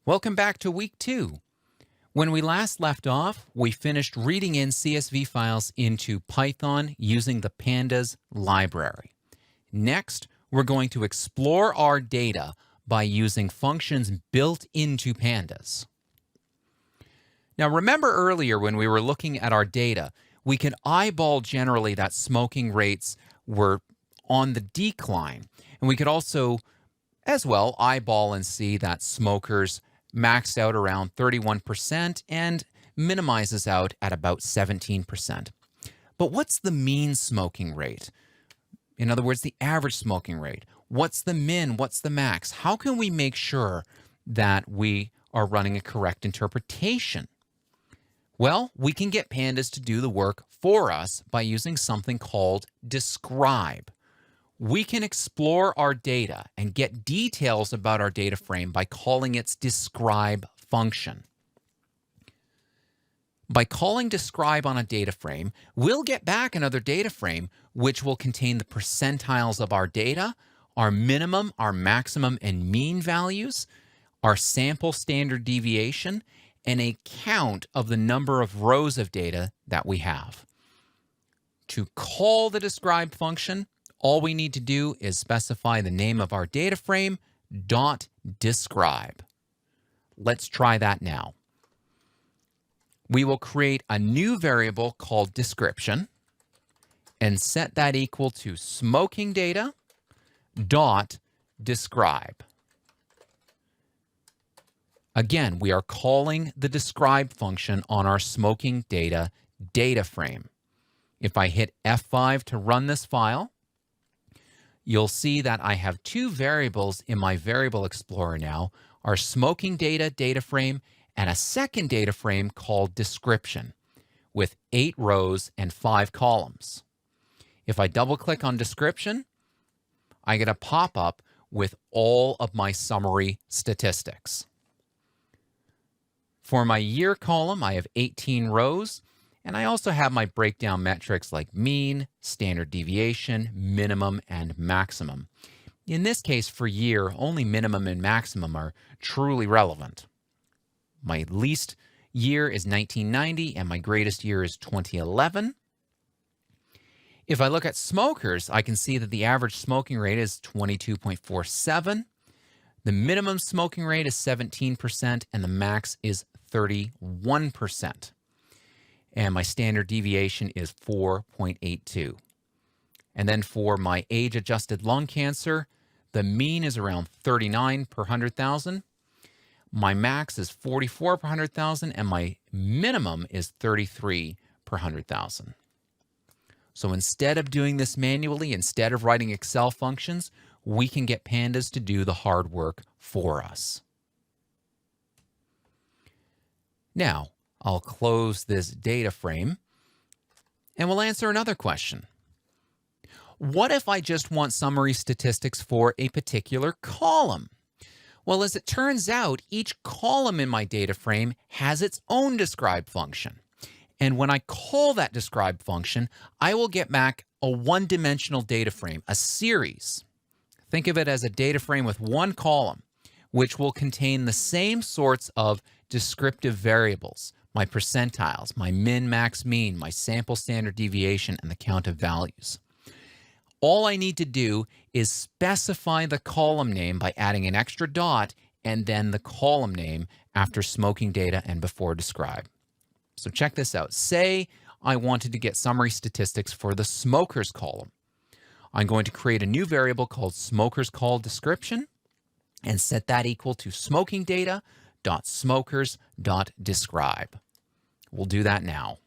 Welcome back to week 2. When we last left off, we finished reading in CSV files into Python using the pandas library. Next, we're going to explore our data by using functions built into pandas. Now remember earlier when we were looking at our data, we could eyeball generally that smoking rates were on the decline. And we could also, as well, eyeball and see that smokers maxed out around 31% and minimizes out at about 17%. But what's the mean smoking rate? In other words, the average smoking rate. What's the min? What's the max? How can we make sure that we are running a correct interpretation? Well, we can get pandas to do the work for us by using something called describe. We can explore our data and get details about our data frame by calling its describe function. By calling describe on a data frame, we'll get back another data frame which will contain the percentiles of our data, our minimum, our maximum, and mean values, our sample standard deviation, and a count of the number of rows of data that we have. To call the describe function, all we need to do is specify the name of our data frame, .describe. Let's try that now. We will create a new variable called description and set that equal to smoking data .describe. Again, we are calling the describe function on our smoking data frame. If I hit F5 to run this file, you'll see that I have two variables in my variable explorer now, our smoking data frame and a second data frame called description with 8 rows and 5 columns. If I double click on description, I get a pop-up with all of my summary statistics. For my year column, I have 18 rows, and I also have my breakdown metrics like mean, standard deviation, minimum, and maximum. In this case, for year, only minimum and maximum are truly relevant. My least year is 1990, and my greatest year is 2011. If I look at smokers, I can see that the average smoking rate is 22.47. The minimum smoking rate is 17%, and the max is 31%. And my standard deviation is 4.82. And then for my age-adjusted lung cancer, the mean is around 39 per 100,000. My max is 44 per 100,000, and my minimum is 33 per 100,000. So instead of doing this manually, instead of writing Excel functions, we can get pandas to do the hard work for us. Now, I'll close this data frame and we'll answer another question. What if I just want summary statistics for a particular column? Well, as it turns out, each column in my data frame has its own describe function. And when I call that describe function, I will get back a one-dimensional data frame, a series. Think of it as a data frame with one column, which will contain the same sorts of descriptive variables, my percentiles, my min, max, mean, my sample standard deviation, and the count of values. All I need to do is specify the column name by adding an extra dot and then the column name after smoking data and before describe. So check this out. Say I wanted to get summary statistics for the smokers column. I'm going to create a new variable called smokers call description and set that equal to smoking data.smokers.describe. We'll do that now.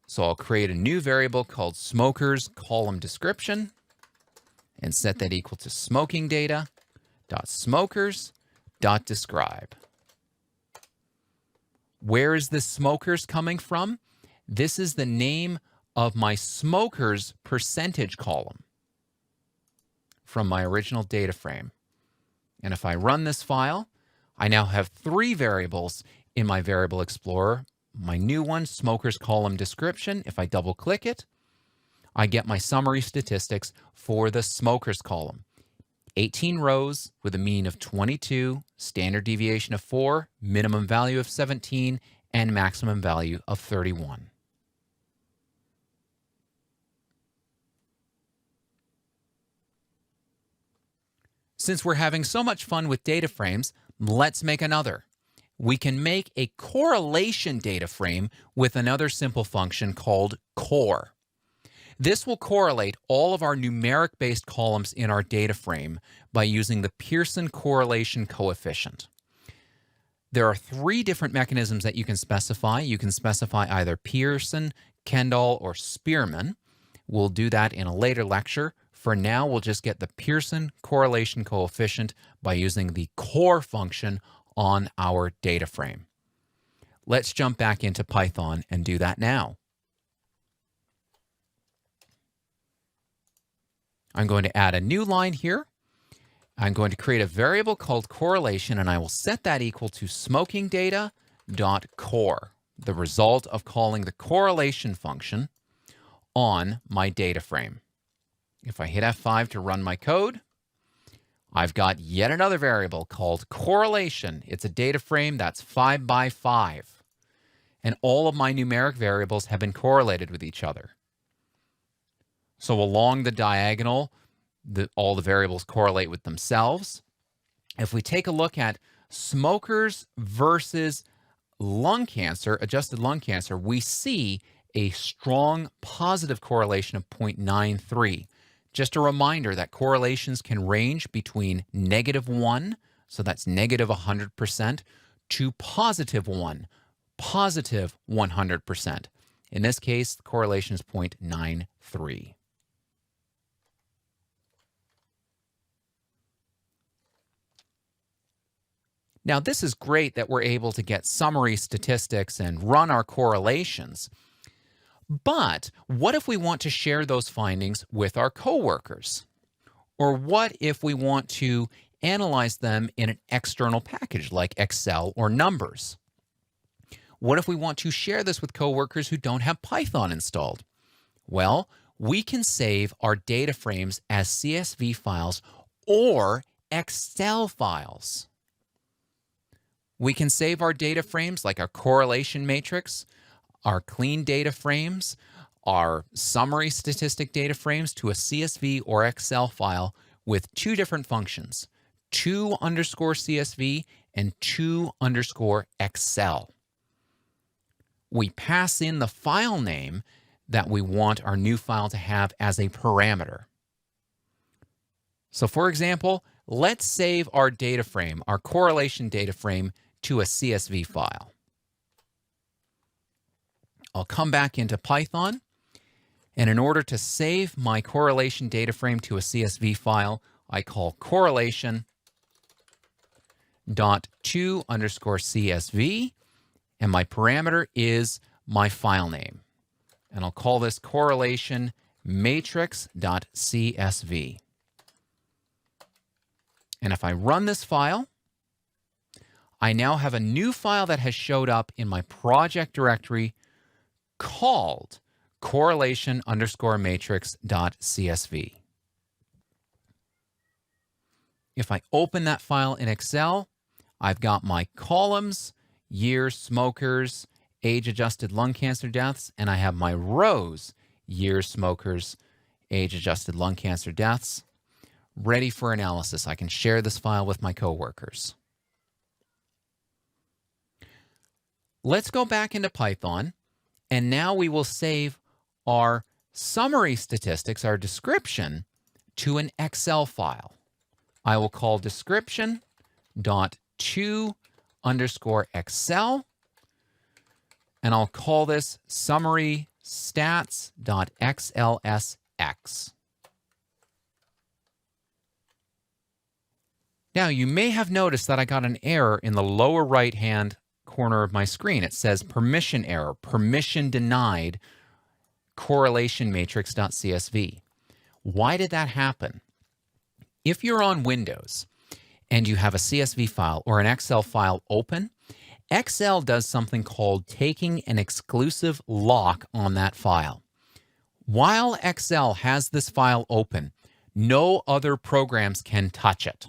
So I'll create a new variable called smokers column description and set that equal to smoking data.smokers.describe. Where is this smokers coming from? This is the name of my smokers percentage column from my original data frame. And if I run this file, I now have 3 variables in my variable explorer. My new one, smokers column description. If I double click it, I get my summary statistics for the smokers column. 18 rows with a mean of 22, standard deviation of 4, minimum value of 17, and maximum value of 31. Since we're having so much fun with data frames, let's make another. We can make a correlation data frame with another simple function called core. This will correlate all of our numeric-based columns in our data frame by using the Pearson correlation coefficient. There are 3 different mechanisms that you can specify. You can specify either Pearson, Kendall, or Spearman. We'll do that in a later lecture. For now, we'll just get the Pearson correlation coefficient by using the core function on our data frame. Let's jump back into Python and do that now. I'm going to add a new line here. I'm going to create a variable called correlation, and I will set that equal to smokingdata.core, the result of calling the correlation function on my data frame. If I hit F5 to run my code, I've got yet another variable called correlation. It's a data frame that's 5 by 5, and all of my numeric variables have been correlated with each other. So along the diagonal, all the variables correlate with themselves. If we take a look at smokers versus lung cancer, adjusted lung cancer, we see a strong positive correlation of 0.93. Just a reminder that correlations can range between -1, so that's negative 100%, to +1, positive 100%. In this case, the correlation is 0.93. Now, this is great that we're able to get summary statistics and run our correlations. But what if we want to share those findings with our coworkers? Or what if we want to analyze them in an external package like Excel or Numbers? What if we want to share this with coworkers who don't have Python installed? Well, we can save our data frames as CSV files or Excel files. We can save our data frames like our correlation matrix, our clean data frames, our summary statistic data frames to a CSV or Excel file with 2 different functions, to_CSV and to_Excel. We pass in the file name that we want our new file to have as a parameter. So for example, let's save our data frame, our correlation data frame, to a CSV file. I'll come back into Python, and in order to save my correlation data frame to a CSV file, I call correlation.to_CSV, and my parameter is my file name. And I'll call this correlation matrix.csv. And if I run this file, I now have a new file that has showed up in my project directory called correlation_matrix.csv. If I open that file in Excel, I've got my columns, years, smokers, age-adjusted lung cancer deaths, and I have my rows, years, smokers, age-adjusted lung cancer deaths, ready for analysis. I can share this file with my coworkers. Let's go back into Python, and now we will save our summary statistics, our description, to an Excel file. I will call description.to_Excel, and I'll call this summary stats.xlsx. Now, you may have noticed that I got an error in the lower right-hand corner of my screen. It says permission error, permission denied, correlation matrix.csv. Why did that happen? If you're on Windows and you have a CSV file or an Excel file open, Excel does something called taking an exclusive lock on that file. While Excel has this file open, No other programs can touch it.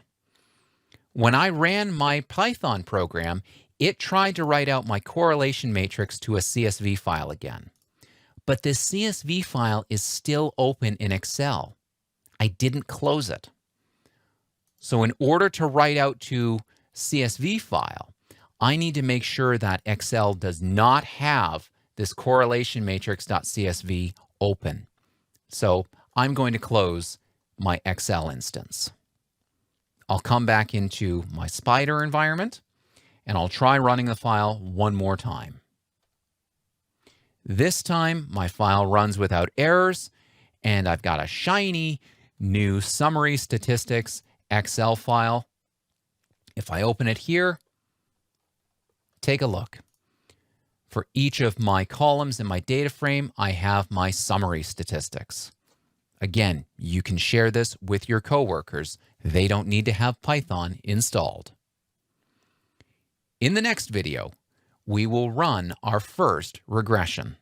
When I ran my Python program, it tried to write out my correlation matrix to a CSV file again. But this CSV file is still open in Excel. I didn't close it. So in order to write out to CSV file, I need to make sure that Excel does not have this correlation matrix.csv open. So I'm going to close my Excel instance. I'll come back into my Spyder environment and I'll try running the file one more time. This time my file runs without errors and I've got a shiny new summary statistics Excel file. If I open it here, take a look. For each of my columns in my data frame, I have my summary statistics. Again, you can share this with your coworkers. They don't need to have Python installed. In the next video, we will run our first regression.